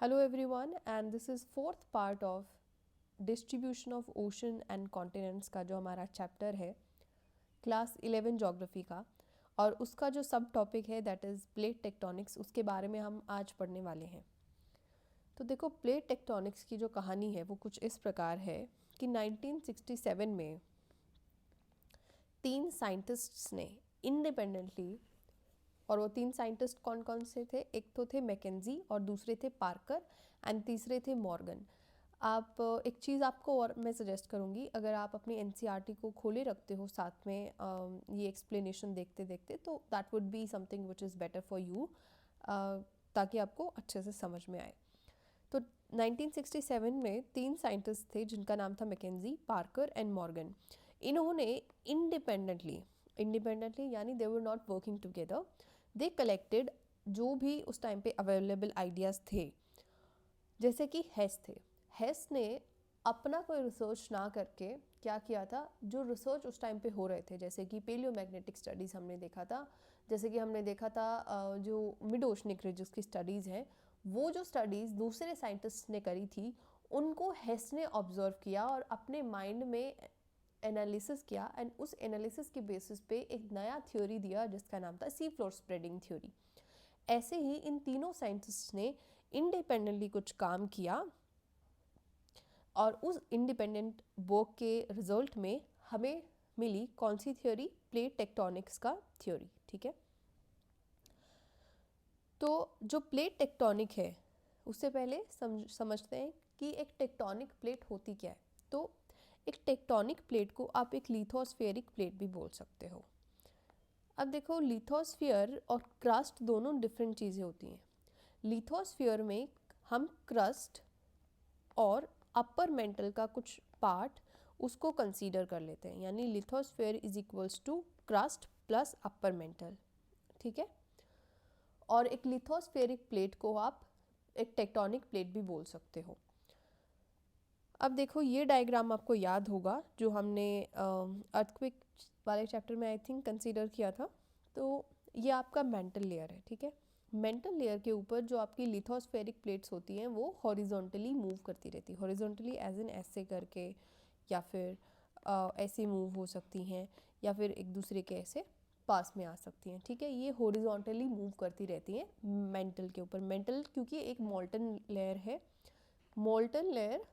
Hello everyone, and this is fourth part of distribution of ocean and continents का जो हमारा chapter है class 11 geography का, और उसका जो सब टॉपिक है दैट इज़ प्लेट टेक्टोनिक्स, उसके बारे में हम आज पढ़ने वाले हैं। तो देखो, प्लेट टेक्टोनिक्स की जो कहानी है वो कुछ इस प्रकार है कि 1967 में 3 साइंटिस्ट्स ने इंडिपेंडेंटली, और वो 3 साइंटिस्ट कौन कौन से थे, एक तो थे मैकेंजी और दूसरे थे पार्कर एंड तीसरे थे मॉर्गन। आप एक चीज़ आपको और मैं सजेस्ट करूँगी, अगर आप अपनी एनसीईआरटी को खोले रखते हो साथ में ये एक्सप्लेनेशन देखते देखते, तो that would be something which is better for you, ताकि आपको अच्छे से समझ में आए। तो 1967 में 3 साइंटिस्ट थे जिनका नाम था मैकेंजी, पार्कर एंड मॉर्गन। इन्होंने इंडिपेंडेंटली यानी they were not working together, they collected जो भी उस टाइम पे अवेलेबल आइडियाज़ थे, जैसे कि हेस थे। हेस ने अपना कोई रिसर्च ना करके क्या किया था, जो रिसर्च उस टाइम पे हो रहे थे, जैसे कि पेलियोमैग्नेटिक स्टडीज़ हमने देखा था, जैसे कि हमने देखा था जो मिड ओशनिक रिजेस की स्टडीज़ हैं, वो जो स्टडीज़ दूसरे साइंटिस्ट ने करी थी उनको हेस ने ऑब्जर्व किया और अपने माइंड में एनालिसिस किया, एंड उस एनालिसिस के बेसिस पे एक नया थ्योरी दिया जिसका नाम था सी फ्लोर स्प्रेडिंग थ्योरी। ऐसे ही इन तीनों साइंटिस्ट ने इंडिपेंडेंटली कुछ काम किया, और उस इंडिपेंडेंट वर्क के रिजल्ट में हमें मिली कौन सी थ्योरी, प्लेट टेक्टोनिक्स का थ्योरी। ठीक है, तो जो प्लेट टेक्टोनिक है उससे पहले समझते हैं कि एक टेक्टोनिक प्लेट होती क्या है। तो एक टेक्टोनिक प्लेट को आप एक लिथोस्फेरिक प्लेट भी बोल सकते हो। अब देखो, लिथोस्फीयर और क्रस्ट दोनों डिफरेंट चीज़ें होती हैं। लिथोस्फीयर में हम क्रस्ट और अपर मेंटल का कुछ पार्ट उसको कंसीडर कर लेते हैं, यानी lithosphere is equals to crust plus upper mantle. ठीक है, और एक लिथोस्फेरिक प्लेट को आप एक टेक्टोनिक प्लेट भी बोल सकते हो। अब देखो, ये डायग्राम आपको याद होगा जो हमने अर्थक्वेक वाले चैप्टर में आई थिंक कंसीडर किया था। तो ये आपका मेंटल लेयर है। ठीक है, मेंटल लेयर के ऊपर जो आपकी लिथोस्फेरिक प्लेट्स होती हैं वो हॉरिजॉन्टली मूव करती रहती है, हॉरिजॉन्टली एज इन ऐसे करके, या फिर ऐसे मूव हो सकती हैं, या फिर एक दूसरे के ऐसे पास में आ सकती हैं। ठीक है, ये हॉरिजॉन्टली मूव करती रहती हैं मेंटल के ऊपर। मेंटल क्योंकि एक मोल्टन लेयर है, मोल्टन लेयर,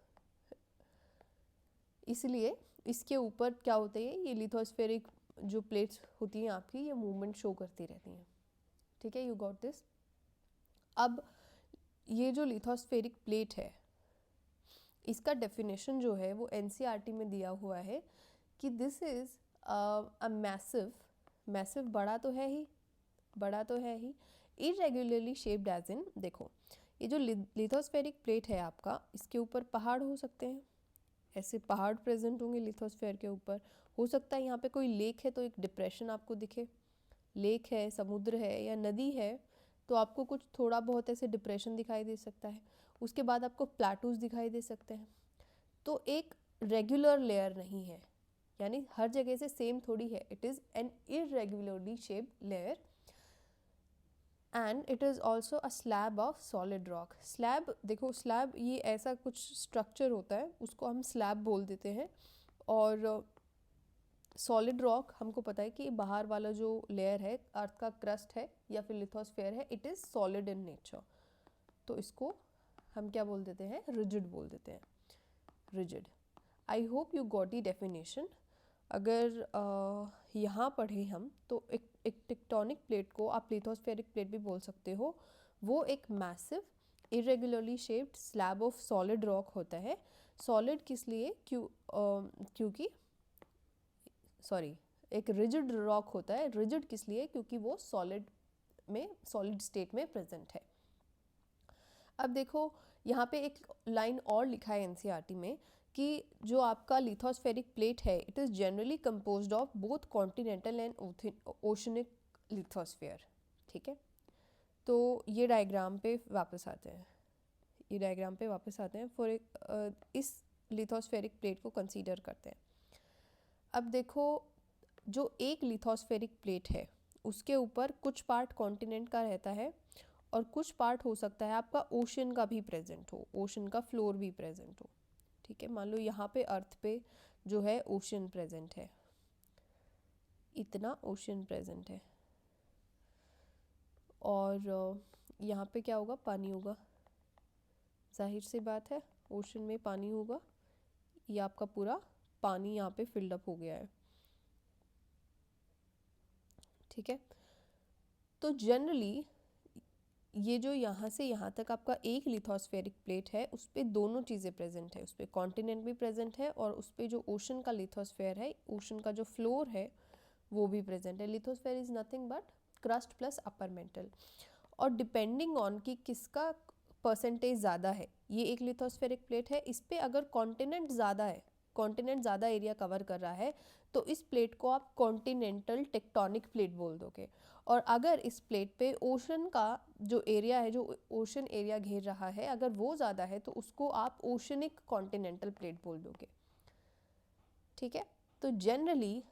इसलिए इसके ऊपर क्या होता है, ये लिथोस्फेरिक जो प्लेट्स होती हैं आपकी, ये मूवमेंट शो करती रहती हैं। ठीक है, यू गॉट दिस। अब ये जो लिथोस्फेरिक प्लेट है, इसका डेफिनेशन जो है वो एनसीईआरटी में दिया हुआ है कि दिस इज़ अ मैसिव, बड़ा तो है ही, इरेगुलरली शेप्ड एज इन, देखो ये जो लिथोस्फेरिक प्लेट है आपका, इसके ऊपर पहाड़ हो सकते हैं, ऐसे पहाड़ प्रेजेंट होंगे लिथोस्फेयर के ऊपर। हो सकता है यहाँ पे कोई लेक है तो एक डिप्रेशन आपको दिखे, लेक है, समुद्र है या नदी है तो आपको कुछ थोड़ा बहुत ऐसे डिप्रेशन दिखाई दे सकता है। उसके बाद आपको प्लाटूज दिखाई दे सकते हैं। तो एक रेगुलर लेयर नहीं है, यानी हर जगह से सेम थोड़ी है, it is an irregularly shaped layer, and it is also a slab of solid rock. Slab, देखो स्लैब ये ऐसा कुछ स्ट्रक्चर होता है, उसको हम स्लैब बोल देते हैं। और सॉलिड रॉक हमको पता है कि बाहर वाला जो लेयर है, अर्थ का क्रस्ट है या फिर लिथोस्फेयर है, it is solid in nature, तो इसको हम क्या बोल देते हैं, रिजिड बोल देते हैं, rigid. I hope you got the definition. अगर यहाँ पढ़े हम तो एक टेक्टोनिक प्लेट को आप लिथोस्फेरिक प्लेट भी बोल सकते हो। वो एक massive irregularly shaped slab of solid rock होता है। सॉलिड किस लिए, क्योंकि सॉरी, एक रिजिड रॉक होता है। रिजिड किस लिए, क्योंकि वो सॉलिड स्टेट में प्रेजेंट है। अब देखो, यहाँ पे एक लाइन और लिखा है एनसीईआरटी में कि जो आपका लिथोस्फेरिक प्लेट है, it is generally composed of both continental and oceanic lithosphere. ठीक है, तो ये डायग्राम पे वापस आते हैं, फॉर इस लिथोस्फेरिक प्लेट को कंसीडर करते हैं। अब देखो, जो एक लिथोस्फेरिक प्लेट है उसके ऊपर कुछ पार्ट कॉन्टिनेंट का रहता है और कुछ पार्ट हो सकता है आपका ओशन का भी प्रेजेंट हो, ओशन का फ्लोर भी प्रेजेंट हो। ठीक है, मान लो यहाँ पे अर्थ पे जो है ओशन प्रेजेंट है, इतना ओशन प्रेजेंट है, और यहाँ पे क्या होगा, पानी होगा, जाहिर सी बात है ओशन में पानी होगा, ये आपका पूरा पानी यहाँ पे फिल्ड अप हो गया है। ठीक है, तो जनरली ये जो यहाँ से यहाँ तक आपका एक लिथोस्फेरिक प्लेट है, उस पर दोनों चीज़ें प्रेजेंट है, उस पर कॉन्टिनेंट भी प्रेजेंट है और उस पर जो ओशन का लिथोस्फेयर है, ओशन का जो फ्लोर है वो भी प्रेजेंट है। Lithosphere is nothing but crust plus upper mental, और डिपेंडिंग ऑन कि किसका परसेंटेज ज़्यादा है, ये एक लिथोस्फेरिक प्लेट है, इस पर अगर कॉन्टिनेंट ज़्यादा है, कॉन्टिनेंट ज़्यादा एरिया कवर कर रहा है, तो इस प्लेट को आप कॉन्टिनेंटल टेक्टोनिक प्लेट बोल दोगे। और अगर इस प्लेट पे ओशन का जो एरिया है, जो ओशन एरिया घेर रहा है, अगर वो ज़्यादा है तो उसको आप ओशनिक कॉन्टिनेंटल प्लेट बोल दोगे। ठीक है, तो generally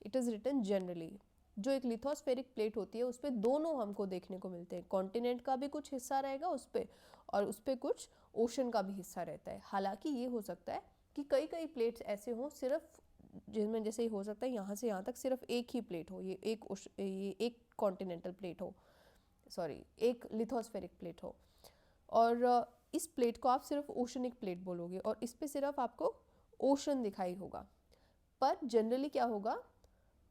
it is written generally, जो एक लिथोस्फेरिक प्लेट होती है उस पर दोनों हमको देखने को मिलते हैं, कॉन्टिनेंट का भी कुछ हिस्सा रहेगा उस पर और उस पर कुछ ओशन का भी हिस्सा रहता है। हालांकि ये हो सकता है कि कई कई प्लेट्स ऐसे हों सिर्फ, जिसमें जैसे हो सकता है यहाँ से यहाँ तक सिर्फ एक ही प्लेट हो, ये एक कॉन्टिनेंटल प्लेट हो, सॉरी एक लिथोस्फेरिक प्लेट हो, और इस प्लेट को आप सिर्फ ओशनिक प्लेट बोलोगे और इस पे सिर्फ आपको ओशन दिखाई होगा। पर जनरली क्या होगा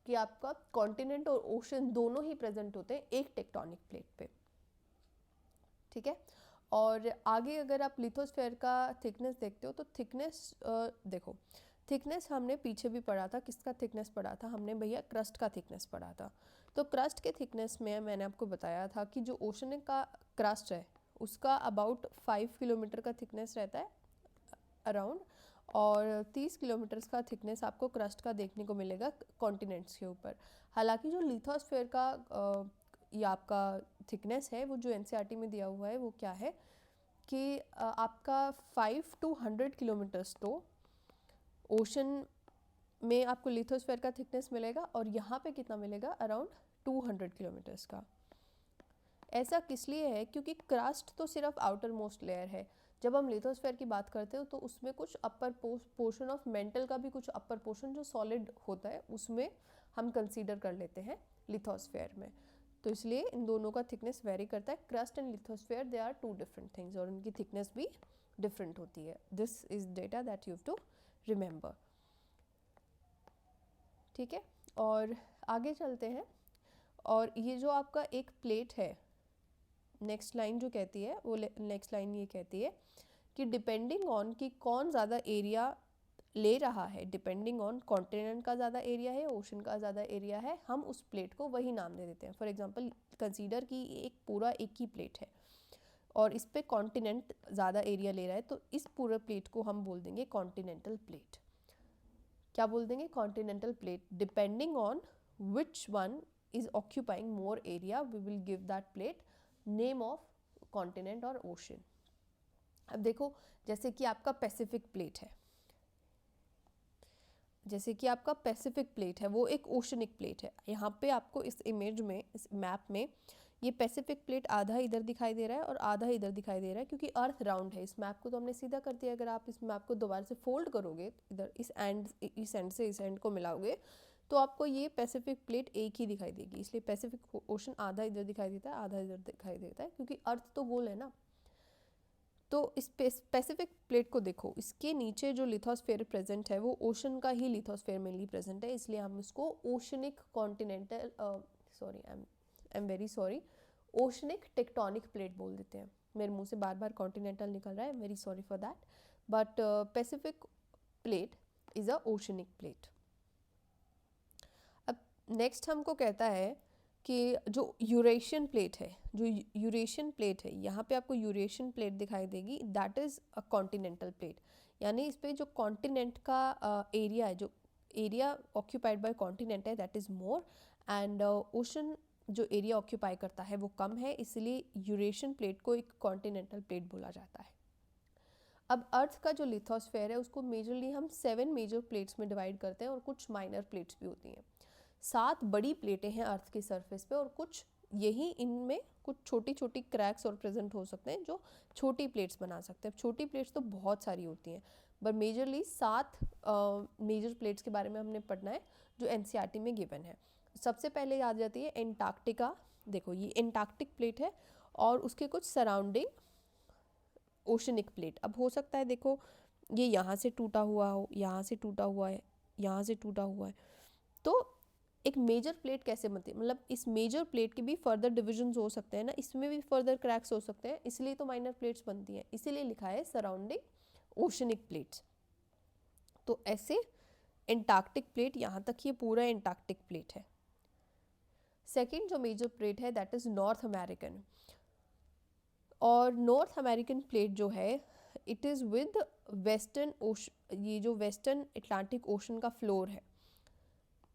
कि आपका कॉन्टिनेंट और ओशन दोनों ही प्रेजेंट होते हैं एक टेक्टोनिक प्लेट पे। ठीक है, और आगे अगर आप लिथोस्फेयर का थिकनेस देखते हो तो थिकनेस देखो, थिकनेस हमने पीछे भी पढ़ा था, किसका थिकनेस पढ़ा था हमने भैया, क्रस्ट का थिकनेस पढ़ा था। तो क्रस्ट के थिकनेस में मैंने आपको बताया था कि जो ओशन का क्रस्ट है उसका अबाउट 5 किलोमीटर का थिकनेस रहता है अराउंड, और 30 किलोमीटर का थिकनेस आपको क्रस्ट का देखने को मिलेगा कॉन्टिनेंट्स के ऊपर। हालांकि जो लिथोस्फेयर का ये आपका थिकनेस है, वो जो एनसीईआरटी में दिया हुआ है वो क्या है कि आपका 5 to 100 किलोमीटर्स तो ओशन में आपको लिथोस्फेयर का थिकनेस मिलेगा, और यहाँ पे कितना मिलेगा, अराउंड 200 किलोमीटर्स का। ऐसा किस लिए है, क्योंकि क्रस्ट तो सिर्फ आउटर मोस्ट लेयर है, जब हम लिथोस्फेयर की बात करते हो तो उसमें कुछ अपर पोर्शन ऑफ मेंटल का भी कुछ अपर पोर्शन जो सॉलिड होता है उसमें हम कंसीडर कर लेते हैं लिथोस्फेयर में। तो इसलिए इन दोनों का थिकनेस वेरी करता है, crust and lithosphere they are two different things, और उनकी थिकनेस भी डिफरेंट होती है। This is data that you have to remember. ठीक है, और आगे चलते हैं, और ये जो आपका एक प्लेट है, नेक्स्ट लाइन जो कहती है वो नेक्स्ट लाइन ये कहती है कि डिपेंडिंग ऑन कि कौन ज़्यादा एरिया ले रहा है, डिपेंडिंग ऑन कॉन्टिनेंट का ज़्यादा एरिया है, ओशन का ज़्यादा एरिया है, हम उस प्लेट को वही नाम दे देते हैं। फॉर एग्जांपल कंसीडर कि एक पूरा एक ही प्लेट है और इस पे कॉन्टिनेंट ज़्यादा एरिया ले रहा है, तो इस पूरे प्लेट को हम बोल देंगे कॉन्टिनेंटल प्लेट। क्या बोल देंगे, continental plate. Depending on which one is occupying more area we will give that plate name of continent और ओशन। अब देखो, जैसे कि आपका पैसिफिक प्लेट है, जैसे कि आपका पैसिफिक प्लेट है वो एक ओशनिक प्लेट है। यहाँ पे आपको इस इमेज में, इस मैप में ये पैसिफिक प्लेट आधा इधर दिखाई दे रहा है और आधा इधर दिखाई दे रहा है, क्योंकि अर्थ राउंड है। इस मैप को तो हमने सीधा कर दिया, अगर आप इस मैप को दोबारा से फोल्ड करोगे, इधर इस एंड से इस एंड को मिलाओगे तो आपको ये पैसिफिक प्लेट एक ही दिखाई देगी। इसलिए पैसिफिक ओशन आधा इधर दिखाई देता है, आधा इधर दिखाई देता है, क्योंकि अर्थ तो गोल है ना। तो इस पैसिफिक प्लेट को देखो, इसके नीचे जो लिथोस्फेयर प्रेजेंट है वो ओशन का ही लिथोस्फेयर मेनली प्रेजेंट है, इसलिए हम इसको oceanic continental I am very sorry, oceanic tectonic plate बोल देते हैं। मेरे मुंह से बार बार कॉन्टिनेंटल निकल रहा है, very sorry for that, but Pacific plate is a oceanic plate. अब नेक्स्ट हमको कहता है कि जो यूरेशियन प्लेट है, जो यूरेशियन प्लेट है, यहाँ पे आपको यूरेशियन प्लेट दिखाई देगी, that is a continental plate. यानी इस पे जो कॉन्टिनेंट का एरिया है, जो एरिया ऑक्यूपाइड बाय कॉन्टिनेंट है, that is more, and ocean जो एरिया ऑक्यूपाई करता है वो कम है, इसलिए यूरेशियन प्लेट को एक कॉन्टिनेंटल प्लेट बोला जाता है। अब अर्थ का जो लिथोस्फेयर है उसको मेजरली हम 7 मेजर प्लेट्स में डिवाइड करते हैं, और कुछ माइनर प्लेट्स भी होती हैं। 7 बड़ी प्लेटें हैं अर्थ की सरफेस पे और कुछ यही इनमें कुछ छोटी छोटी क्रैक्स और प्रेजेंट हो सकते हैं जो छोटी प्लेट्स बना सकते हैं। छोटी प्लेट्स तो बहुत सारी होती हैं, बट मेजरली 7 मेजर प्लेट्स के बारे में हमने पढ़ना है जो एनसीईआरटी में गिवन है। सबसे पहले आ जाती है एंटार्क्टिका। देखो ये एंटार्क्टिक प्लेट है और उसके कुछ सराउंडिंग ओशनिक प्लेट। अब हो सकता है देखो ये यहाँ से टूटा हुआ हो, यहाँ से टूटा हुआ है, यहाँ से टूटा हुआ है, तो एक मेजर प्लेट कैसे बनती है, मतलब इस मेजर प्लेट के भी फर्दर डिविजन्स हो सकते हैं ना, इसमें भी फर्दर क्रैक्स हो सकते हैं, इसलिए तो माइनर प्लेट्स बनती हैं, इसीलिए लिखा है सराउंडिंग ओशनिक प्लेट्स। तो ऐसे एंटार्क्टिक प्लेट, यहाँ तक ये पूरा एंटार्क्टिक प्लेट है। सेकेंड जो मेजर प्लेट है दैट इज नॉर्थ अमेरिकन। और नॉर्थ अमेरिकन प्लेट जो है it is with western ocean, ये जो वेस्टर्न अटलांटिक ओशन का फ्लोर है।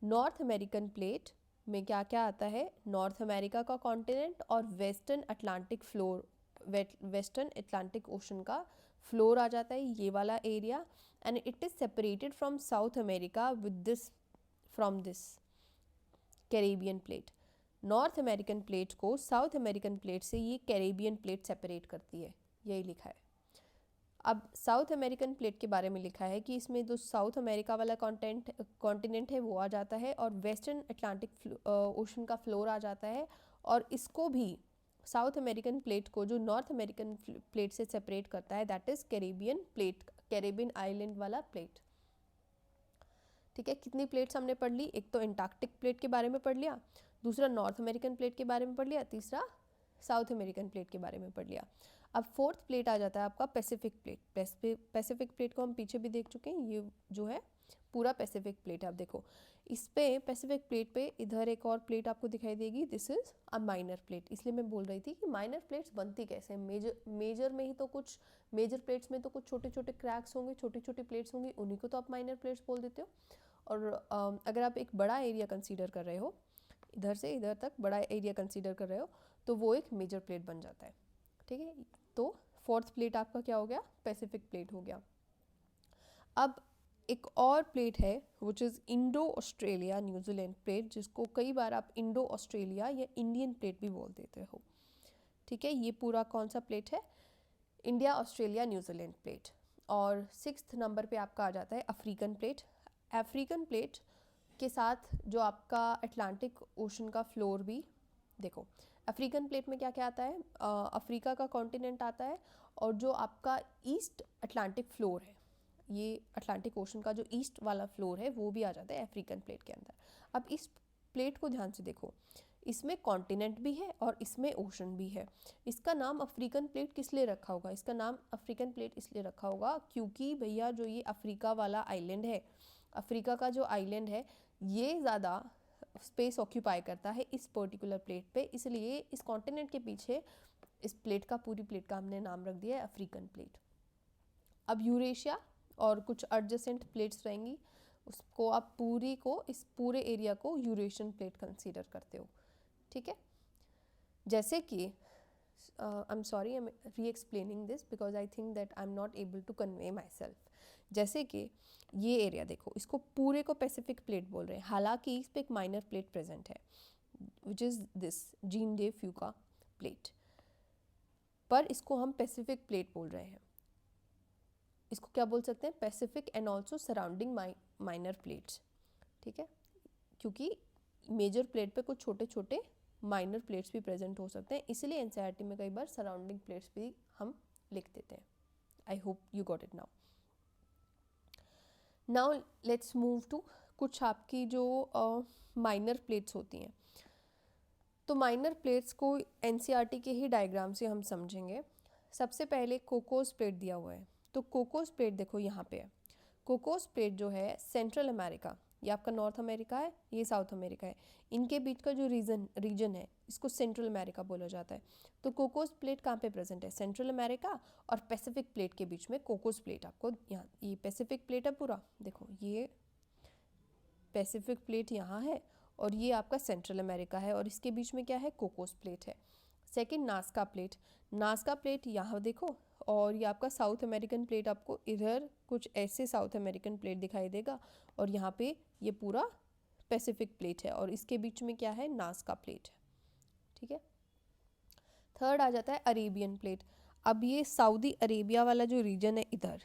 नॉर्थ अमेरिकन प्लेट में क्या क्या आता है, नॉर्थ अमेरिका का कॉन्टिनेंट और western Atlantic floor, western Atlantic ocean का फ्लोर आ जाता है, ये वाला area. And it is separated from south America with this, from this Caribbean plate. North American plate को साउथ अमेरिकन प्लेट से ये कैरेबियन प्लेट सेपरेट करती है, यही लिखा है। अब साउथ अमेरिकन प्लेट के बारे में लिखा है कि इसमें जो साउथ अमेरिका वाला कॉन्टिनेंट है वो आ जाता है और वेस्टर्न अटलांटिक ओशन का फ्लोर आ जाता है, और इसको भी साउथ अमेरिकन प्लेट को जो नॉर्थ अमेरिकन प्लेट से सेपरेट करता है that is Caribbean plate, Caribbean island वाला प्लेट। ठीक है, कितनी प्लेट्स हमने पढ़ ली, एक तो एंटार्क्टिक प्लेट के बारे में पढ़ लिया, दूसरा नॉर्थ अमेरिकन प्लेट के बारे में पढ़ लिया, तीसरा साउथ अमेरिकन प्लेट के बारे में पढ़ लिया। अब फोर्थ प्लेट आ जाता है आपका पैसिफिक प्लेट। पैसिफिक प्लेट को हम पीछे भी देख चुके हैं, ये जो है पूरा पैसिफिक प्लेट है। आप देखो इस पे पैसिफिक प्लेट पे इधर एक और प्लेट आपको दिखाई देगी, this is a minor plate. इसलिए मैं बोल रही थी कि माइनर प्लेट्स बनती कैसे, मेजर में ही तो कुछ, मेजर प्लेट्स में तो कुछ छोटे छोटे क्रैक्स होंगे, छोटी छोटी प्लेट्स होंगी, उन्हीं को तो आप माइनर प्लेट्स बोल देते हो। और अगर आप एक बड़ा एरिया कंसीडर कर रहे हो, इधर से इधर तक बड़ा एरिया कंसीडर कर रहे हो, तो वो एक मेजर प्लेट बन जाता है। ठीक है, तो फोर्थ प्लेट आपका क्या हो गया, पैसिफिक प्लेट हो गया। अब एक और प्लेट है which is Indo Australia New Zealand plate, जिसको कई बार आप इंडो ऑस्ट्रेलिया या इंडियन प्लेट भी बोल देते हो। ठीक है, ये पूरा कौन सा प्लेट है, इंडिया ऑस्ट्रेलिया न्यूजीलैंड प्लेट। और 6th नंबर पे आपका आ जाता है अफ्रीकन प्लेट। अफ्रीकन प्लेट के साथ जो आपका अटलांटिक ओशन का फ्लोर भी, देखो अफ्रीकन प्लेट में क्या क्या आता है, अफ्रीका का कॉन्टिनेंट आता है, और जो आपका ईस्ट अटलांटिक फ्लोर है, ये अटलांटिक ओशन का जो ईस्ट वाला फ्लोर है वो भी आ जाता है अफ्रीकन प्लेट के अंदर। अब इस प्लेट को ध्यान से देखो, इसमें कॉन्टिनेंट भी है और इसमें ओशन भी है। इसका नाम अफ्रीकन प्लेट किस लिए रखा होगा, इसका नाम अफ्रीकन प्लेट इसलिए रखा होगा क्योंकि भैया जो ये अफ्रीका वाला आइलैंड है, अफ्रीका का जो आइलैंड है ये ज़्यादा स्पेस ऑक्यूपाई करता है इस पर्टिकुलर प्लेट पे, इसलिए इस कॉन्टिनेंट के पीछे इस प्लेट का, पूरी प्लेट का हमने नाम रख दिया है अफ्रीकन प्लेट। अब यूरेशिया और कुछ एडजेसेंट प्लेट्स रहेंगी, उसको आप पूरी को, इस पूरे एरिया को यूरेशियन प्लेट कंसीडर करते हो। ठीक है, जैसे कि I am sorry, I am re explaining this because I think that I am not able to convey myself. जैसे कि ये एरिया देखो, इसको पूरे को पैसिफिक प्लेट बोल रहे हैं, हालांकि इस पर एक माइनर प्लेट प्रेजेंट है which is this Juan de Fuca plate, पर इसको हम पैसिफिक प्लेट बोल रहे हैं। इसको क्या बोल सकते हैं, Pacific and also surrounding minor plates. ठीक है, क्योंकि मेजर प्लेट पे कुछ छोटे छोटे माइनर प्लेट्स भी प्रेजेंट हो सकते हैं, इसलिए एनसीईआरटी में कई बार सराउंडिंग प्लेट्स भी हम लिख देते हैं। I hope you got it now. Now let's move to कुछ आपकी जो माइनर प्लेट्स होती हैं। तो माइनर प्लेट्स को एनसीईआरटी के ही डायग्राम से हम समझेंगे। सबसे पहले कोकोस प्लेट दिया हुआ है, तो कोकोस प्लेट देखो यहाँ पे है। कोकोस प्लेट जो है सेंट्रल अमेरिका, ये आपका नॉर्थ अमेरिका है, ये साउथ अमेरिका है, इनके बीच का जो रीजन है इसको सेंट्रल अमेरिका बोला जाता है। तो कोकोस प्लेट कहाँ पे प्रेजेंट है, सेंट्रल अमेरिका और पैसिफिक प्लेट के बीच में कोकोस प्लेट आपको यहाँ, ये पैसिफिक प्लेट है पूरा, देखो ये पैसिफिक प्लेट यहाँ है और ये आपका सेंट्रल अमेरिका है, और इसके बीच में क्या है, कोकोस प्लेट है। Second Nazca plate, Nazca plate यहाँ देखो, और ये आपका साउथ अमेरिकन प्लेट, आपको इधर कुछ ऐसे साउथ अमेरिकन प्लेट दिखाई देगा, और यहाँ पे ये पूरा पैसिफिक प्लेट है, और इसके बीच में क्या है, नास्का प्लेट है। ठीक है। थर्ड आ जाता है अरेबियन प्लेट। अब ये सऊदी अरेबिया वाला जो रीजन है इधर,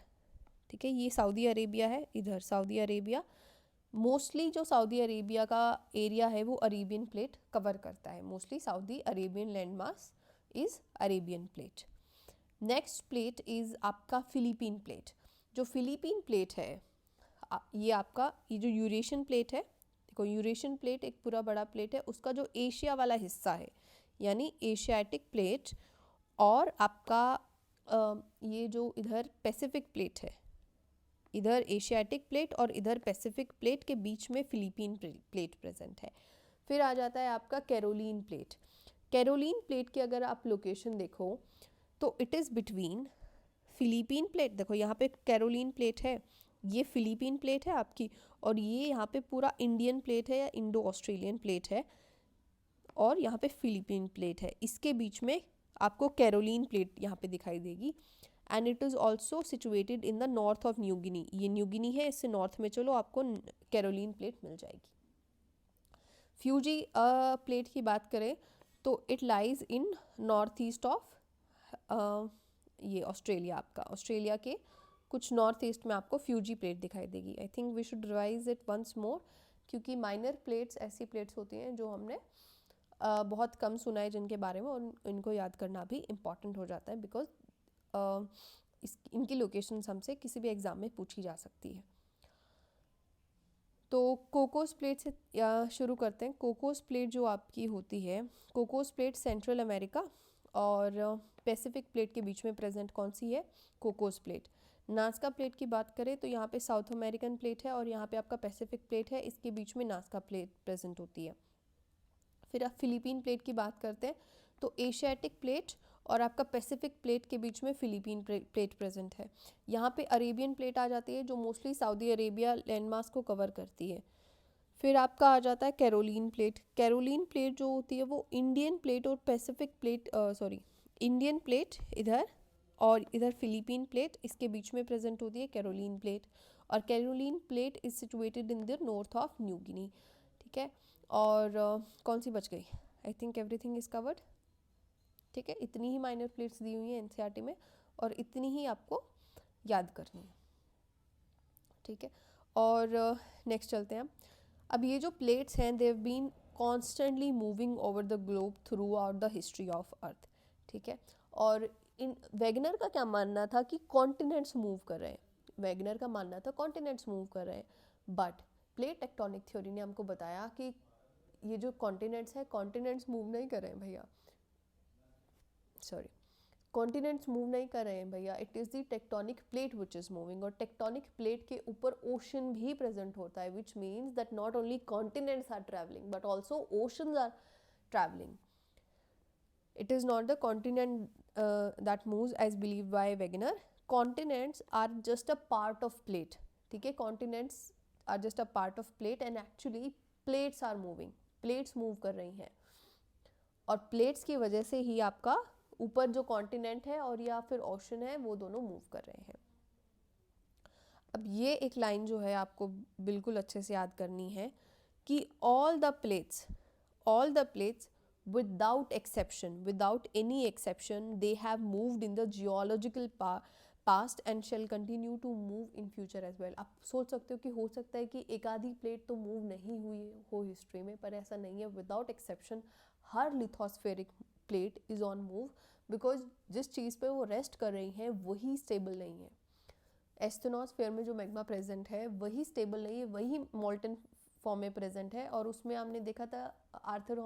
ठीक है, ये सऊदी अरेबिया है, इधर सऊदी अरेबिया, मोस्टली जो सऊदी अरेबिया का एरिया है वो अरेबियन प्लेट कवर करता है। Mostly Saudi Arabian land mass is Arabian plate. Next plate is आपका फिलीपीन प्लेट। जो फिलीपीन प्लेट है ये आपका, ये जो यूरेशियन प्लेट है, देखो यूरेशियन प्लेट एक पूरा बड़ा प्लेट है, उसका जो एशिया वाला हिस्सा है यानी एशियाटिक प्लेट, और आपका ये जो इधर पैसिफिक प्लेट है, इधर एशियाटिक प्लेट और इधर पैसिफिक प्लेट के बीच में फिलीपीन प्लेट प्रेजेंट है। फिर आ जाता है आपका कैरोलिन प्लेट। कैरोलिन प्लेट की अगर आप लोकेशन देखो तो it is between Philippine plate, देखो यहाँ पे कैरोलिन प्लेट है, ये फिलीपीन प्लेट है आपकी, और ये यहाँ पे पूरा इंडियन प्लेट है या इंडो ऑस्ट्रेलियन प्लेट है, और यहाँ पे फिलीपीन प्लेट है। इसके बीच में आपको कैरोलिन प्लेट यहाँ पे दिखाई देगी। And it is also situated in the north of New गिनी। ये न्यू गिनी है, इससे नॉर्थ में चलो आपको कैरोलिन प्लेट मिल जाएगी। फ्यूजी प्लेट की बात करें तो it lies in north east of ये ऑस्ट्रेलिया, आपका ऑस्ट्रेलिया के कुछ नॉर्थ ईस्ट में आपको फ्यूजी प्लेट दिखाई देगी। I think we should revise it once more, क्योंकि माइनर प्लेट्स ऐसी प्लेट्स होती हैं जो हमने बहुत कम सुना है जिनके बारे में, और इनको याद करना भी इम्पॉर्टेंट हो जाता है बिकॉज इनकी लोकेशन हमसे किसी भी एग्ज़ाम में पूछी जा सकती है। तो कोकोस प्लेट से शुरू करते हैं। कोकोस प्लेट जो आपकी होती है, कोकोस प्लेट सेंट्रल अमेरिका और पैसिफिक प्लेट के बीच में प्रेजेंट कौन सी है? Cocos plate. नाज़का प्लेट की बात करें तो यहाँ पे साउथ अमेरिकन प्लेट है और यहाँ पे आपका पैसिफिक प्लेट है, इसके बीच में नाज़का प्लेट प्रेजेंट होती है। फिर आप फिलीपीन प्लेट की बात करते हैं तो एशियाटिक प्लेट और आपका पैसिफिक प्लेट के बीच में फिलीपीन प्लेट प्रेजेंट है। यहाँ पे अरेबियन प्लेट आ जाती है जो मोस्टली सऊदी अरेबिया लैंडमास को कवर करती है। फिर आपका आ जाता है कैरोलिन प्लेट। कैरोलिन प्लेट जो होती है वो इंडियन प्लेट और पैसिफिक प्लेट इंडियन प्लेट इधर और इधर फिलीपीन प्लेट, इसके बीच में प्रेजेंट होती है कैरोलिन प्लेट। और Caroline plate is situated in the north of New Guinea, ठीक है। और कौन सी बच गई? I think everything is covered, ठीक है। इतनी ही माइनर प्लेट्स दी हुई हैं एनसीईआरटी में और इतनी ही आपको याद करनी है, ठीक है। और नेक्स्ट चलते हैं। अब ये जो प्लेट्स हैं they have been constantly moving over the globe throughout the history of earth, ठीक है। और इन वेगनर का क्या मानना था कि कॉन्टिनेंट्स मूव कर रहे हैं, वेगनर का मानना था कॉन्टिनेंट्स मूव कर रहे हैं, बट प्लेट टेक्टोनिक थ्योरी ने हमको बताया कि ये जो कॉन्टिनेंट्स हैं कॉन्टिनेंट्स मूव नहीं कर रहे हैं भैया, सॉरी, कॉन्टिनेंट्स मूव नहीं कर रहे हैं भैया, it is the tectonic plate which is moving. और टेक्टोनिक प्लेट के ऊपर ओशन भी प्रेजेंट होता है, which means that not only continents are travelling but also oceans are travelling. It is not the continent that moves as believed by Wegener. Continents are just a part of plate, ठीक है। Continents are just a part of plate and actually plates are moving. Plates move कर रही हैं और plates की वजह से ही आपका ऊपर जो continent है और या फिर ocean है वो दोनों move कर रहे हैं। अब ये एक लाइन जो है आपको बिल्कुल अच्छे से याद करनी है कि all the plates without any exception they have moved in the geological past and shall continue to move in future as well। आप सोच सकते हो कि हो सकता है कि एक आधी प्लेट तो मूव नहीं हुई हो हिस्ट्री में, पर ऐसा नहीं है। Without exception her lithospheric plate is on move, because जिस चीज़ पे वो रेस्ट कर रही हैं वही स्टेबल नहीं है। एस्टेनोस्फेयर में जो मैग्मा प्रेजेंट है वही स्टेबल नहीं है, वही मोल्टन फॉर्म में प्रेजेंट है। और उसमें हमने देखा था आर्थर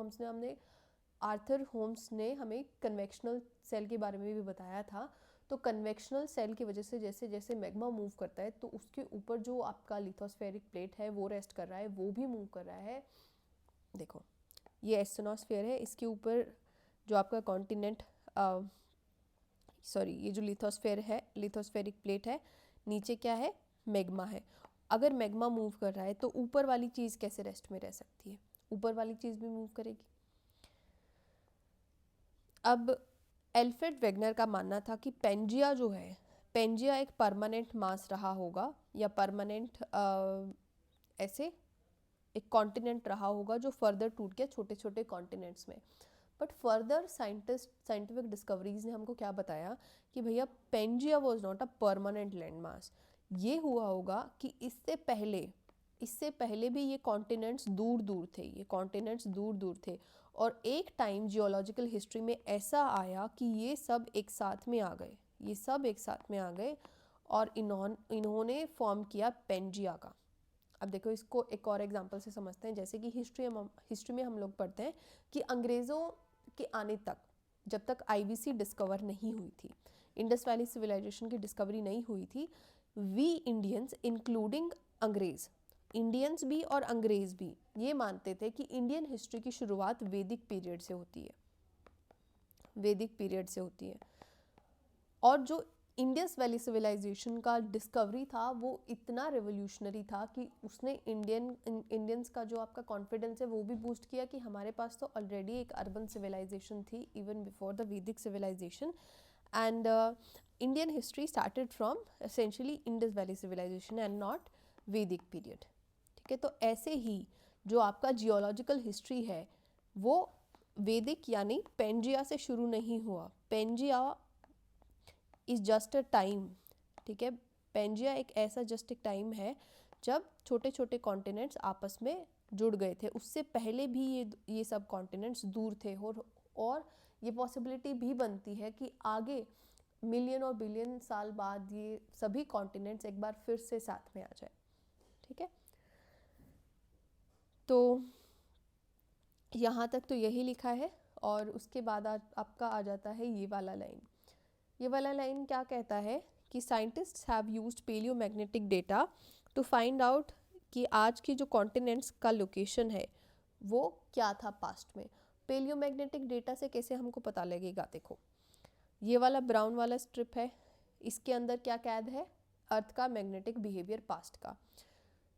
होम्स ने हमें कन्वेक्शनल सेल के बारे में भी बताया था। तो कन्वेक्शनल सेल की वजह से जैसे जैसे मैग्मा मूव करता है तो उसके ऊपर जो आपका लिथोस्फेरिक प्लेट है वो रेस्ट कर रहा है, वो भी मूव कर रहा है। देखो ये एस्टेनोस्फेयर है, इसके ऊपर जो आपका कॉन्टिनेंट ये जो लिथोस्फेयर है, लिथोस्फेरिक प्लेट है, नीचे क्या है? मैग्मा है। अगर मैग्मा मूव कर रहा है तो ऊपर वाली चीज़ कैसे रेस्ट में रह सकती है? ऊपर वाली चीज़ भी मूव करेगी। अब एल्फ्रेड वेगनर का मानना था कि पेंजिया जो है, पेंजिया एक परमानेंट मास रहा होगा या परमानेंट ऐसे एक कॉन्टिनेंट रहा होगा जो फर्दर टूट गया छोटे छोटे कॉन्टिनेंट्स में। बट फर्दर साइंटिफिक डिस्कवरीज ने हमको क्या बताया कि भैया Pangaea was not a permanent land mass. ये हुआ होगा कि इससे पहले भी ये कॉन्टिनेंट्स दूर दूर थे, ये कॉन्टिनेंट्स दूर दूर थे, और एक टाइम जियोलॉजिकल हिस्ट्री में ऐसा आया कि ये सब एक साथ में आ गए, ये सब एक साथ में आ गए और इन्होंने फॉर्म किया पेंजिया का। अब देखो इसको एक और एग्जांपल से समझते हैं। जैसे कि हिस्ट्री में हम लोग पढ़ते हैं कि अंग्रेज़ों के आने तक, जब तक आईवीसी डिस्कवर नहीं हुई थी, इंडस वैली सिविलाइजेशन की डिस्कवरी नहीं हुई थी, वी इंडियंस इंक्लूडिंग अंग्रेज़, इंडियंस भी और अंग्रेज़ भी ये मानते थे कि इंडियन हिस्ट्री की शुरुआत वैदिक पीरियड से होती है, वैदिक पीरियड से होती है। और जो इंडस वैली सिविलाइजेशन का डिस्कवरी था वो इतना रेवोल्यूशनरी था कि उसने इंडियंस का जो आपका कॉन्फिडेंस है वो भी बूस्ट किया कि हमारे पास तो ऑलरेडी एक अर्बन सिविलाइजेशन थी even before the Vedic civilisation, and Indian history started from essentially Indus valley civilisation and not Vedic period. ठीक है, तो ऐसे ही जो आपका जियोलॉजिकल हिस्ट्री है वो वैदिक यानी पेंजिया से शुरू नहीं हुआ। Pangaea is just a time, ठीक है, पेंजिया एक ऐसा जस्ट एक टाइम है जब छोटे छोटे कॉन्टिनेंट्स आपस में जुड़ गए थे। उससे पहले भी ये सब कॉन्टिनेंट्स दूर थे, और ये पॉसिबिलिटी भी बनती है कि आगे मिलियन और बिलियन साल बाद ये सभी कॉन्टिनेंट्स एक बार फिर से साथ में आ जाए। ठीक है, तो यहाँ तक तो यही लिखा है, और उसके बाद आपका आ जाता है ये वाला लाइन। ये वाला लाइन क्या कहता है कि scientists have used palaeomagnetic data to find out कि आज की जो कॉन्टिनेंट्स का लोकेशन है वो क्या था पास्ट में। पेलियोमैग्नेटिक डेटा से कैसे हमको पता लगेगा? देखो ये वाला ब्राउन वाला स्ट्रिप है, इसके अंदर क्या कैद है? अर्थ का मैग्नेटिक बिहेवियर पास्ट का।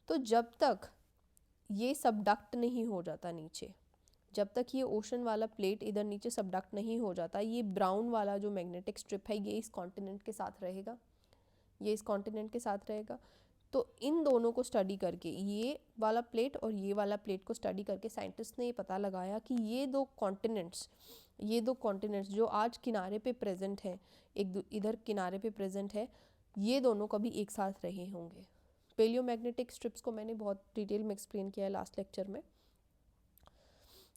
तो जब तक ये सबडक्ट नहीं हो जाता नीचे, जब तक ये ओशन वाला प्लेट इधर नीचे सबडक्ट नहीं हो जाता, ये ब्राउन वाला जो मैग्नेटिक स्ट्रिप है ये इस कॉन्टिनेंट के साथ रहेगा, ये इस कॉन्टिनेंट के साथ रहेगा। तो इन दोनों को स्टडी करके, ये वाला प्लेट और ये वाला प्लेट को स्टडी करके साइंटिस्ट ने ये पता लगाया कि ये दो कॉन्टिनेंट्स जो आज किनारे पे प्रेजेंट है, इधर किनारे पे प्रेजेंट है, ये दोनों कभी एक साथ रहे होंगे। पेलियोमैग्नेटिक स्ट्रिप्स को मैंने बहुत डिटेल में एक्सप्लेन किया है लास्ट लेक्चर में।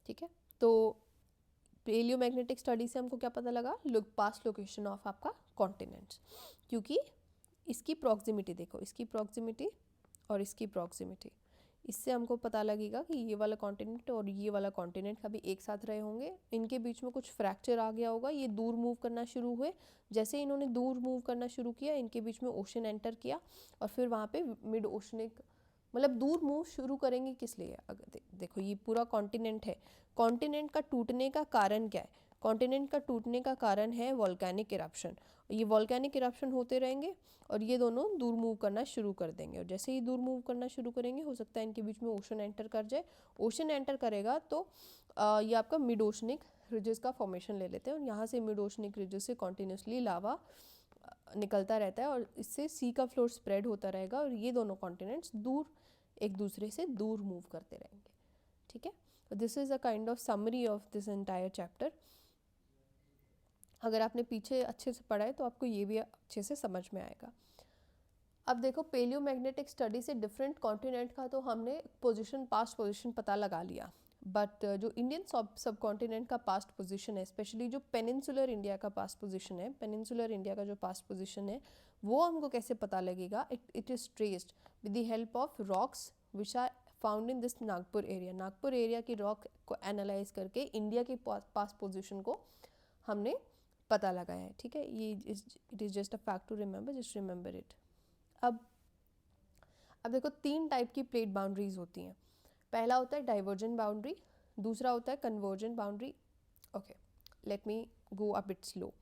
ठीक है, तो पेलियोमैग्नेटिक स्टडी से हमको क्या पता लगा? पास्ट लोकेशन ऑफ आपका कॉन्टिनेंट्स, क्योंकि इसकी प्रॉक्सिमिटी देखो, इसकी प्रॉक्सिमिटी और इसकी प्रॉक्सिमिटी, इससे हमको पता लगेगा कि ये वाला कॉन्टिनेंट और ये वाला कॉन्टिनेंट कभी एक साथ रहे होंगे। इनके बीच में कुछ फ्रैक्चर आ गया होगा, ये दूर मूव करना शुरू हुए। जैसे इन्होंने दूर मूव करना शुरू किया, इनके बीच में ओशन एंटर किया, और फिर वहाँ पे मिड ओशनिक, मतलब दूर मूव शुरू करेंगे किस लिए? अगर देखो ये पूरा कॉन्टिनेंट है, कॉन्टिनेंट का टूटने का कारण क्या है? कॉन्टिनेंट का टूटने का कारण है वॉल्केनिक इरप्शन। ये वॉल्केनिक इरप्शन होते रहेंगे और ये दोनों दूर मूव करना शुरू कर देंगे, और जैसे ही दूर मूव करना शुरू करेंगे हो सकता है इनके बीच में ओशन एंटर कर जाए। ओशन एंटर करेगा तो ये आपका मिड ओशनिक रिजेस का फॉर्मेशन ले लेते हैं, और यहाँ से मिड ओशनिक रिजेस से कॉन्टिन्यूसली लावा निकलता रहता है, और इससे सी का फ्लोर स्प्रेड होता रहेगा, और ये दोनों कॉन्टिनेंट्स दूर एक दूसरे से दूर मूव करते रहेंगे। ठीक है, तो this is a kind of summary of this entire chapter. अगर आपने पीछे अच्छे से पढ़ा है तो आपको ये भी अच्छे से समझ में आएगा। अब देखो पेलियोमैग्नेटिक स्टडी से डिफरेंट कॉन्टिनेंट का तो हमने पास्ट पोजीशन पता लगा लिया, बट जो इंडियन सब कॉन्टिनेंट का पास्ट पोजीशन है, स्पेशली जो पेनिनसुलर इंडिया का पास्ट पोजीशन है, पेनिनसुलर इंडिया का जो पास्ट पोजीशन है वो हमको कैसे पता लगेगा? It is traced with the help of rocks which are found in this Nagpur area. Nagpur area की रॉक को एनालाइज करके इंडिया के पास्ट पोजीशन को हमने पता लगाया है। ठीक है, ये it is just a fact to remember, just remember it. अब देखो 3 टाइप की प्लेट बाउंड्रीज होती हैं। पहला होता है डाइवर्जेंट बाउंड्री, दूसरा होता है convergent boundary. Okay, let me go a bit slow.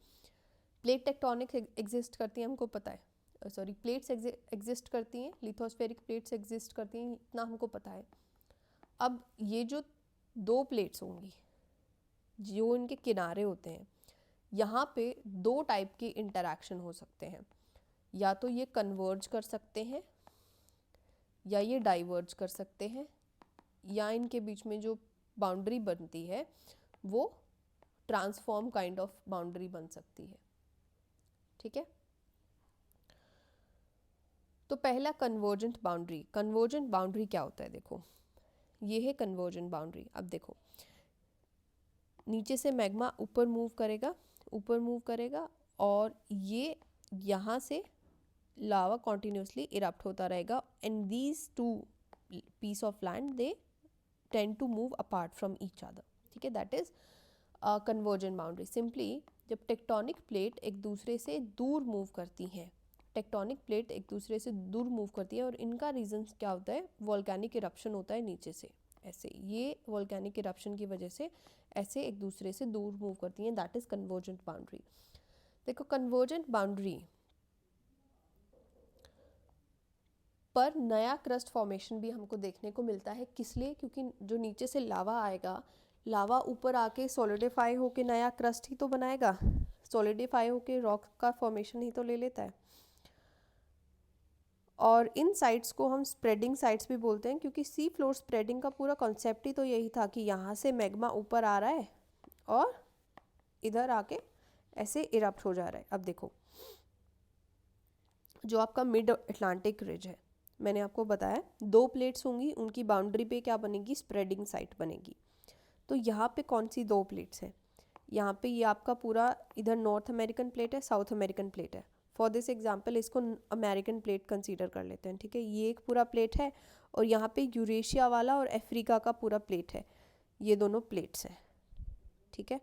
Plate tectonic exist करती हैं, हमको पता है, सॉरी प्लेट्स एग्जिस्ट करती हैं, लिथोस्फेरिक प्लेट्स एग्जिस्ट करती हैं, इतना हमको पता है। अब ये जो 2 प्लेट्स होंगी जो इनके किनारे होते हैं, यहाँ पे 2 टाइप के इंटरैक्शन हो सकते हैं, या तो ये कन्वर्ज कर सकते हैं या ये डाइवर्ज कर सकते हैं, या इनके बीच में जो बाउंड्री बनती है वो ट्रांसफॉर्म काइंड ऑफ बाउंड्री बन सकती है। ठीक है, तो पहला कन्वर्जेंट बाउंड्री। कन्वर्जेंट बाउंड्री क्या होता है, देखो ये है कन्वर्जेंट बाउंड्री। अब देखो नीचे से मैग्मा ऊपर मूव करेगा, ऊपर मूव करेगा, और ये यहाँ से लावा कॉन्टिन्यूसली इरप्ट होता रहेगा, and these two piece of land they tend to move apart from each other. ठीक है, that is convergent boundary. Simply जब टेक्टोनिक प्लेट एक दूसरे से दूर मूव करती हैं, टेक्टोनिक प्लेट एक दूसरे से दूर मूव करती है, और इनका रीज़न क्या होता है, वोल्केनिक इरप्शन होता है नीचे से, ऐसे ये वोल्केनिक इरप्शन की वजह से ऐसे एक दूसरे से दूर मूव करती हैं, दैट इज़ कन्वर्जेंट बाउंड्री। देखो कन्वर्जेंट बाउंड्री पर नया क्रस्ट फॉर्मेशन भी हमको देखने को मिलता है। किस लिए, क्योंकि जो नीचे से लावा आएगा, लावा ऊपर आके सॉलिडिफाई होके नया क्रस्ट ही तो बनाएगा, सॉलिडिफाई होके रॉक का फॉर्मेशन ही तो ले लेता है। और इन साइट्स को हम स्प्रेडिंग साइट्स भी बोलते हैं, क्योंकि सी फ्लोर स्प्रेडिंग का पूरा कॉन्सेप्ट ही तो यही था कि यहाँ से मैग्मा ऊपर आ रहा है और इधर आके ऐसे इरप्ट हो जा रहा है। अब देखो जो आपका मिड अटलांटिक रिज है, मैंने आपको बताया 2 प्लेट्स होंगी, उनकी बाउंड्री पे क्या बनेगी, स्प्रेडिंग साइट बनेगी। तो यहाँ पे कौन सी 2 प्लेट्स हैं, यहाँ पे ये आपका पूरा इधर नॉर्थ अमेरिकन प्लेट है, साउथ अमेरिकन प्लेट है। फॉर दिस एग्जांपल इसको अमेरिकन प्लेट कंसीडर कर लेते हैं। ठीक है, ये एक पूरा प्लेट है, और यहाँ पे यूरेशिया वाला और अफ्रीका का पूरा प्लेट है, ये दोनों प्लेट्स हैं। ठीक है,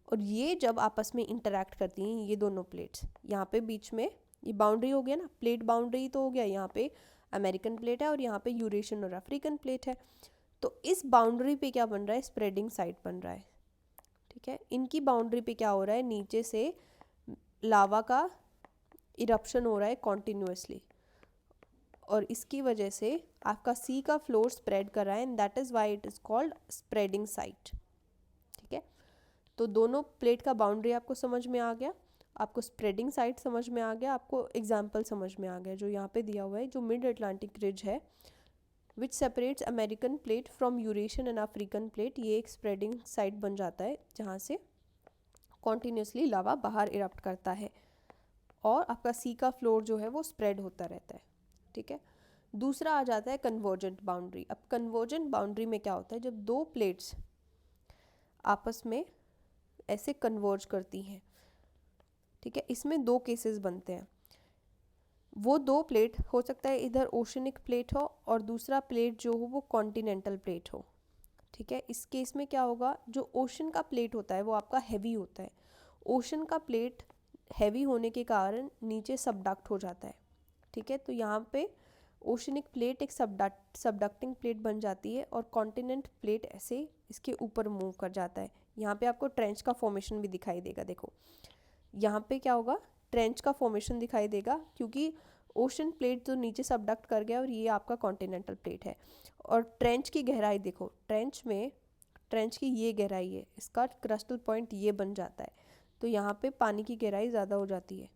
और ये जब आपस में इंटरैक्ट करती हैं ये दोनों प्लेट्स, यहाँ पे बीच में ये बाउंड्री हो गया ना, प्लेट बाउंड्री तो हो गया, यहाँ पे अमेरिकन प्लेट है और यहाँ पे यूरेशियन और अफ्रीकन प्लेट है। तो इस बाउंड्री पे क्या बन रहा है, स्प्रेडिंग साइट बन रहा है। ठीक है, इनकी बाउंड्री पे क्या हो रहा है, नीचे से लावा का इरप्शन हो रहा है कॉन्टिन्यूसली, और इसकी वजह से आपका सी का फ्लोर स्प्रेड कर रहा है, and that is why it is called spreading site. ठीक है, तो दोनों प्लेट का बाउंड्री आपको समझ में आ गया, आपको स्प्रेडिंग साइट समझ में आ गया, आपको एग्जाम्पल समझ में आ गया जो यहाँ पे दिया हुआ है, जो मिड अटलांटिक रिज है which separates American plate from Eurasian and African plate, ये एक स्प्रेडिंग साइट बन जाता है जहाँ से कॉन्टिन्यूसली लावा बाहर इरप्ट करता है, और आपका सी का फ्लोर जो है वो स्प्रेड होता रहता है। ठीक है, दूसरा आ जाता है कन्वर्जेंट बाउंड्री। अब कन्वर्जेंट बाउंड्री में क्या होता है, जब 2 प्लेट्स आपस में ऐसे कन्वर्ज करती हैं। ठीक है, इसमें 2 केसेस बनते हैं, वो 2 प्लेट हो सकता है इधर ओशनिक प्लेट हो और दूसरा प्लेट जो हो वो कॉन्टिनेंटल प्लेट हो। ठीक है, इस केस में क्या होगा, जो ओशन का प्लेट होता है वो आपका हैवी होता है, ओशन का प्लेट हैवी होने के कारण नीचे सबडक्ट हो जाता है। ठीक है, तो यहाँ पे ओशनिक प्लेट एक सबडक्टिंग प्लेट बन जाती है, और कॉन्टिनेंट प्लेट ऐसे इसके ऊपर मूव कर जाता है। यहाँ पे आपको ट्रेंच का फॉर्मेशन भी दिखाई देगा। देखो यहाँ पे क्या होगा, ट्रेंच का फॉर्मेशन दिखाई देगा, क्योंकि ओशन प्लेट जो नीचे सबडक्ट कर गया और ये आपका कॉन्टिनेंटल प्लेट है। और ट्रेंच की गहराई देखो, ट्रेंच की ये गहराई है, इसका क्रस्टल पॉइंट ये बन जाता है, तो यहाँ पे पानी की गहराई ज़्यादा हो जाती है,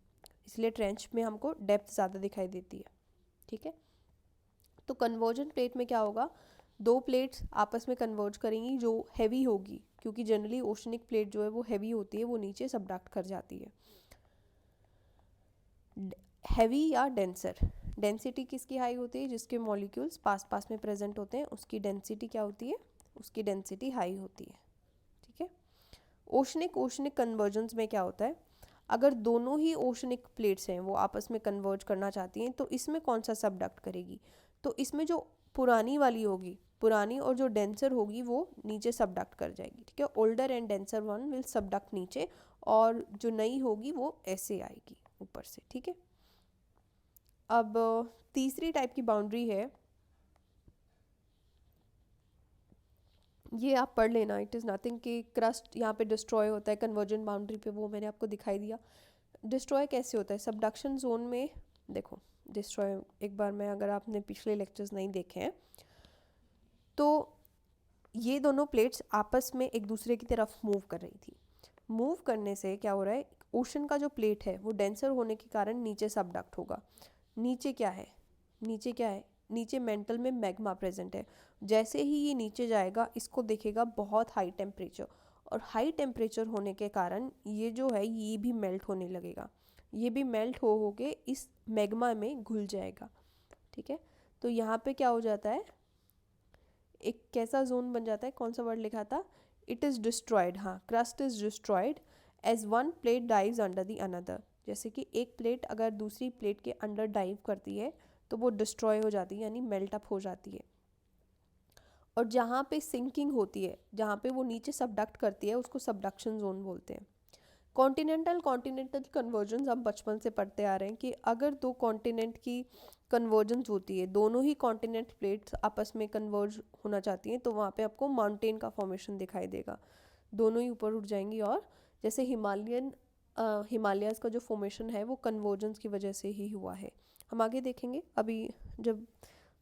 इसलिए ट्रेंच में हमको डेप्थ ज़्यादा दिखाई देती है। ठीक है, तो कन्वर्जेंट प्लेट में क्या होगा, 2 प्लेट्स आपस में कन्वर्ज करेंगी जो हैवी होगी, क्योंकि जनरली ओशनिक प्लेट जो है वो हैवी होती है, वो नीचे सबडक्ट कर जाती है। हैवी या डेंसर, डेंसिटी किसकी हाई होती है, जिसके मॉलिक्यूल्स पास पास में प्रेजेंट होते हैं उसकी डेंसिटी क्या होती है, उसकी डेंसिटी हाई होती है। ठीक है, ओशनिक कन्वर्जेंस में क्या होता है, अगर दोनों ही ओशनिक प्लेट्स हैं वो आपस में कन्वर्ज करना चाहती हैं, तो इसमें कौन सा सबडक्ट करेगी, तो इसमें जो पुरानी वाली होगी, पुरानी और जो डेंसर होगी वो नीचे सबडक्ट कर जाएगी। ठीक है, older and denser one will subduct नीचे, और जो नई होगी वो ऐसे आएगी ऊपर से। ठीक है, अब तीसरी टाइप की बाउंड्री है, ये आप पढ़ लेना, इट इज़ नथिंग कि क्रस्ट यहाँ पे डिस्ट्रॉय होता है कन्वर्जेंट बाउंड्री पे, वो मैंने आपको दिखाई दिया। डिस्ट्रॉय कैसे होता है, सबडक्शन जोन में देखो डिस्ट्रॉय, एक बार मैं, अगर आपने पिछले लेक्चर्स नहीं देखे हैं तो ये दोनों प्लेट्स आपस में एक दूसरे की तरफ मूव कर रही थी। मूव करने से क्या हो रहा है, ओशन का जो प्लेट है वो डेंसर होने के कारण नीचे सबडक्ट होगा। नीचे क्या है, नीचे मेंटल में मैग्मा प्रेजेंट है। जैसे ही ये नीचे जाएगा इसको देखेगा बहुत हाई टेम्परेचर, और हाई टेम्परेचर होने के कारण ये जो है ये भी मेल्ट होने लगेगा, ये भी मेल्ट हो के इस मैग्मा में घुल जाएगा, ठीक है। तो यहाँ पे क्या हो जाता है, एक कैसा जोन बन जाता है, कौन सा वर्ड लिखा था, इट इज़ डिस्ट्रॉयड, हाँ, crust is destroyed as one plate dives under the another. जैसे कि एक प्लेट अगर दूसरी प्लेट के अंडर डाइव करती है तो वो डिस्ट्रॉय हो जाती है, यानी मेल्ट अप हो जाती है। और जहाँ पे सिंकिंग होती है, जहाँ पे वो नीचे सबडक्ट करती है, उसको सबडक्शन जोन बोलते हैं। कॉन्टिनेंटल कॉन्टिनेंटल कन्वर्जन हम बचपन से पढ़ते आ रहे हैं कि अगर दो कॉन्टिनेंट की कन्वर्जेंस होती है, दोनों ही कॉन्टिनेंट प्लेट्स आपस में कन्वर्ज होना चाहती हैं, तो वहाँ पे आपको माउंटेन का फॉर्मेशन दिखाई देगा, दोनों ही ऊपर उठ जाएंगी। और जैसे हिमालयाज़ का जो फॉर्मेशन है वो कन्वर्जेंस की वजह से ही हुआ है। हम आगे देखेंगे अभी जब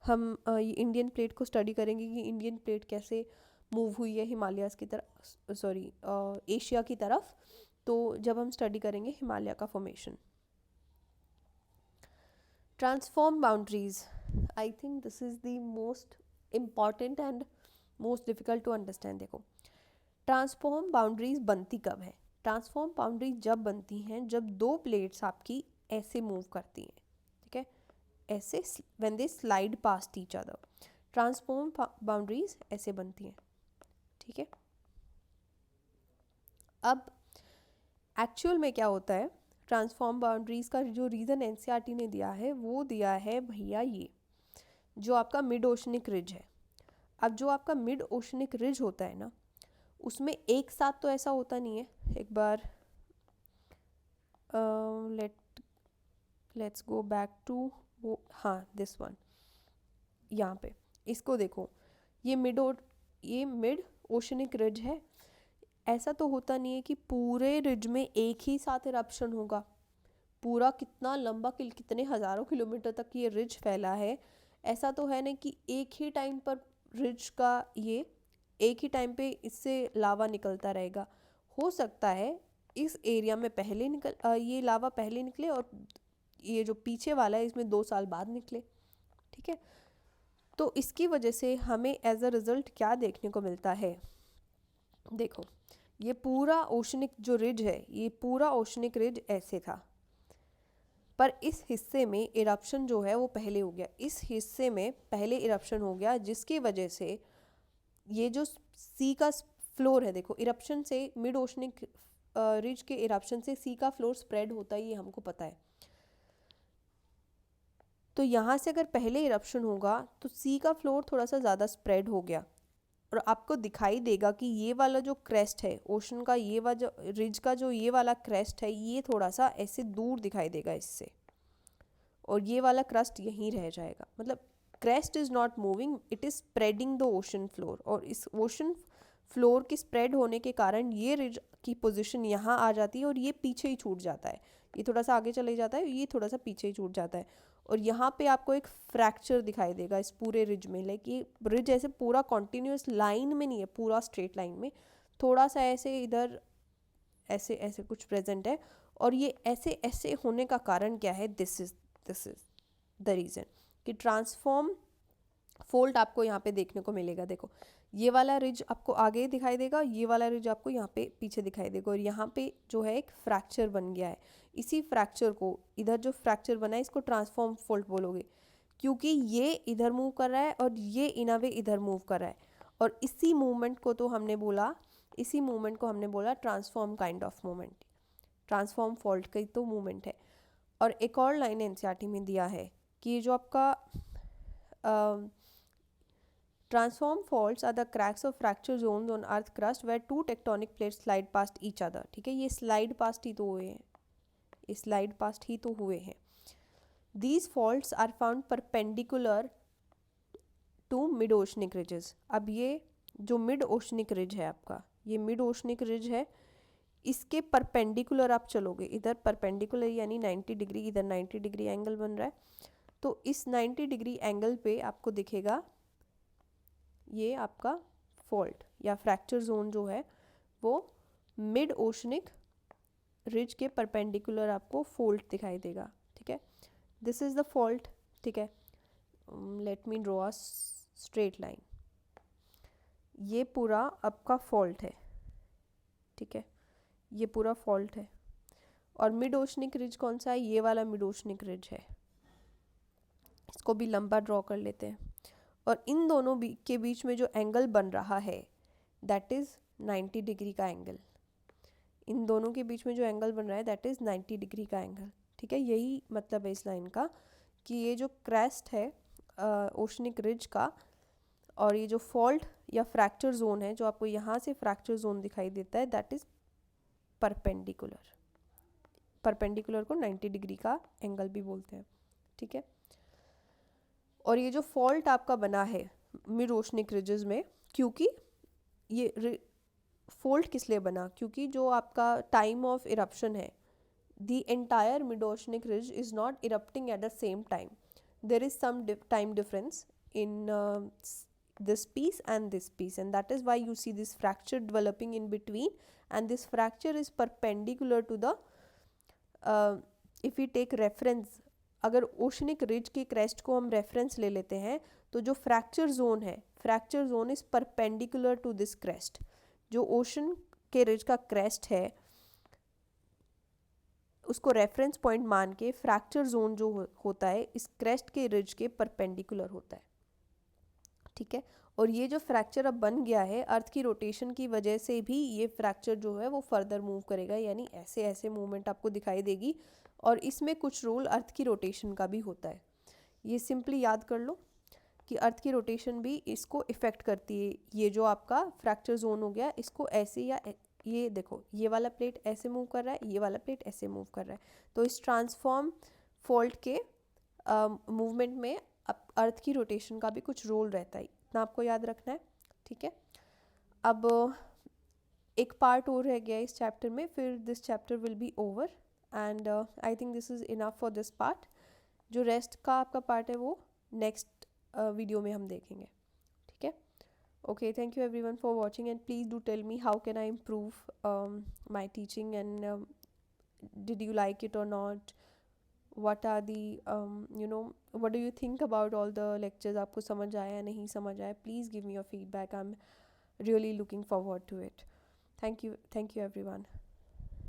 हम इंडियन प्लेट को स्टडी करेंगे कि इंडियन प्लेट कैसे मूव हुई है हिमालयाज़ की तरफ, सॉरी एशिया की तरफ, तो जब हम स्टडी करेंगे हिमालय का formation. Transform boundaries, I think this is the most important and most difficult to understand. देखो, ट्रांसफॉर्म बाउंड्रीज बनती कब है? ट्रांसफॉर्म बाउंड्रीज जब बनती हैं जब दो प्लेट्स आपकी ऐसे मूव करती हैं, ठीक है, ऐसे when they slide past each other, transform boundaries ऐसे बनती हैं, ठीक है। अब एक्चुअल में क्या होता है, ट्रांसफॉर्म बाउंड्रीज का जो रीज़न एनसीईआरटी ने दिया है वो दिया है भैया ये जो आपका मिड ओशनिक रिज है। अब जो आपका मिड ओशनिक रिज होता है ना, उसमें एक साथ तो ऐसा होता नहीं है। एक बार लेट्स गो बैक टू वो, हाँ दिस वन, यहाँ पे इसको देखो, ये मिड ओशनिक रिज है। ऐसा तो होता नहीं है कि पूरे रिज में एक ही साथ इरप्शन होगा, पूरा कितना लंबा कितने हज़ारों किलोमीटर तक ये रिज फैला है, ऐसा तो है नहीं कि एक ही टाइम पर रिज का ये एक ही टाइम पे इससे लावा निकलता रहेगा। हो सकता है इस एरिया में पहले ये लावा पहले निकले और ये जो पीछे वाला है इसमें 2 साल बाद निकले, ठीक है। तो इसकी वजह से हमें एज अ रिज़ल्ट क्या देखने को मिलता है, देखो ये पूरा ओशनिक जो रिज है, ये पूरा ओशनिक रिज ऐसे था, पर इस हिस्से में इरप्शन जो है वो पहले हो गया, इस हिस्से में पहले इरप्शन हो गया, जिसकी वजह से ये जो सी का फ्लोर है, देखो इरप्शन से मिड ओशनिक रिज के इरप्शन से सी का फ्लोर स्प्रेड होता है, ये हमको पता है। तो यहाँ से अगर पहले इरप्शन होगा तो सी का फ्लोर थोड़ा सा ज़्यादा स्प्रेड हो गया, और आपको दिखाई देगा कि ये वाला जो क्रेस्ट है ओशन का, ये वाला जो रिज का जो ये वाला क्रेस्ट है, ये थोड़ा सा ऐसे दूर दिखाई देगा इससे, और ये वाला क्रस्ट यहीं रह जाएगा। मतलब crest is not moving, it is spreading the ocean floor, और इस ओशन फ्लोर की स्प्रेड होने के कारण ये रिज की पोजीशन यहाँ आ जाती है और ये पीछे ही छूट जाता है, ये थोड़ा सा आगे चले जाता है, ये थोड़ा सा पीछे ही छूट जाता है, और यहाँ पे आपको एक फ्रैक्चर दिखाई देगा इस पूरे रिज में। लाइक ये रिज ऐसे पूरा कॉन्टिन्यूस लाइन में नहीं है, पूरा स्ट्रेट लाइन में, थोड़ा सा ऐसे इधर ऐसे ऐसे कुछ प्रेजेंट है, और ये ऐसे ऐसे होने का कारण क्या है, दिस इज द रीज़न कि ट्रांसफॉर्म फोल्ड आपको यहाँ पे देखने को मिलेगा। देखो ये वाला रिज आपको आगे दिखाई देगा, ये वाला रिज आपको यहाँ पे पीछे दिखाई देगा, और यहाँ पे जो है एक फ्रैक्चर बन गया है। इसी फ्रैक्चर को, इधर जो फ्रैक्चर बना है, इसको ट्रांसफॉर्म फोल्ड बोलोगे, क्योंकि ये इधर मूव कर रहा है और ये इन अ वे इधर मूव कर रहा है, और इसी मूवमेंट को तो हमने बोला, इसी मूवमेंट को हमने बोला transform kind of movement, transform fault का ही तो मूवमेंट है। और एक और लाइन एनसीईआरटी में दिया है कि ये जो आपका transform faults are the cracks of fracture zones on earth crust where two tectonic plates slide past each other, ठीक है, ये स्लाइड पास्ट ही तो हुए हैं, ये स्लाइड पास्ट ही तो हुए हैं। These faults are found perpendicular to mid oceanic ridges. अब ये जो मिड ओशनिक रिज है आपका, ये मिड ओशनिक रिज है, इसके परपेंडिकुलर आप चलोगे, इधर परपेंडिकुलर यानी 90 डिग्री, इधर 90 डिग्री एंगल बन रहा है, तो इस 90 डिग्री एंगल पे आपको दिखेगा ये आपका फॉल्ट या फ्रैक्चर जोन जो है वो मिड ओशनिक रिज के परपेंडिकुलर आपको फॉल्ट दिखाई देगा, ठीक है, दिस इज़ द फॉल्ट, ठीक है। Let me draw a straight line, ये पूरा आपका फॉल्ट है, ठीक है, ये पूरा फॉल्ट है। और मिड ओशनिक रिज कौन सा है? ये वाला मिड ओशनिक रिज है। इसको भी लंबा ड्रॉ कर लेते हैं। और इन दोनों के बीच में जो एंगल बन रहा है दैट इज़ 90 डिग्री का एंगल। इन दोनों के बीच में जो एंगल बन रहा है दैट इज़ 90 डिग्री का एंगल। ठीक है, यही मतलब है इस लाइन का कि ये जो क्रेस्ट है ओशनिक रिज का और ये जो फॉल्ट या फ्रैक्चर जोन है, जो आपको यहाँ से फ्रैक्चर जोन दिखाई देता है, दैट इज़ परपेंडिकुलर। परपेंडिकुलर को 90 डिग्री का एंगल भी बोलते हैं। ठीक है, और ये जो फॉल्ट आपका बना है मिड ओशनिक रिजेस में, क्योंकि ये फॉल्ट किस लिए बना? क्योंकि जो आपका टाइम ऑफ इरप्शन है, the entire mid-oceanic ridge is not erupting at the same time. There is some time difference in this piece and this piece, and that is why you see this fracture developing in between, and this fracture is perpendicular to the if we take reference, अगर oceanic ridge के crest को हम reference ले लेते हैं तो जो fracture zone है, fracture zone is perpendicular to this crest. जो ओशन के रिज का क्रेस्ट है उसको रेफरेंस पॉइंट मान के फ्रैक्चर जोन जो होता है इस क्रेस्ट के रिज के परपेंडिकुलर होता है। ठीक है, और ये जो फ्रैक्चर अब बन गया है अर्थ की रोटेशन की वजह से भी ये फ्रैक्चर जो है वो फर्दर मूव करेगा, यानी ऐसे ऐसे मूवमेंट आपको दिखाई देगी। और इसमें कुछ रोल अर्थ की रोटेशन का भी होता है। ये सिंपली याद कर लो कि अर्थ की रोटेशन भी इसको इफ़ेक्ट करती है। ये जो आपका फ्रैक्चर जोन हो गया इसको ऐसे या ये देखो, ये वाला प्लेट ऐसे मूव कर रहा है, ये वाला प्लेट ऐसे मूव कर रहा है। तो इस ट्रांसफॉर्म फॉल्ट के मूवमेंट में अर्थ की रोटेशन का भी कुछ रोल रहता है, इतना आपको याद रखना है। ठीक है, अब एक पार्ट और रह गया इस चैप्टर में, फिर this chapter will be over and I think this is enough for this part. जो रेस्ट का आपका पार्ट है वो नेक्स्ट वीडियो में हम देखेंगे। ठीक है, okay, thank you everyone for watching, and please do tell me how can I improve my teaching, and did you like it or not? What are the what do you think about all the lectures? आपको समझ आया नहीं समझ आया? Please give me your feedback. I'm really looking forward to it. Thank you everyone.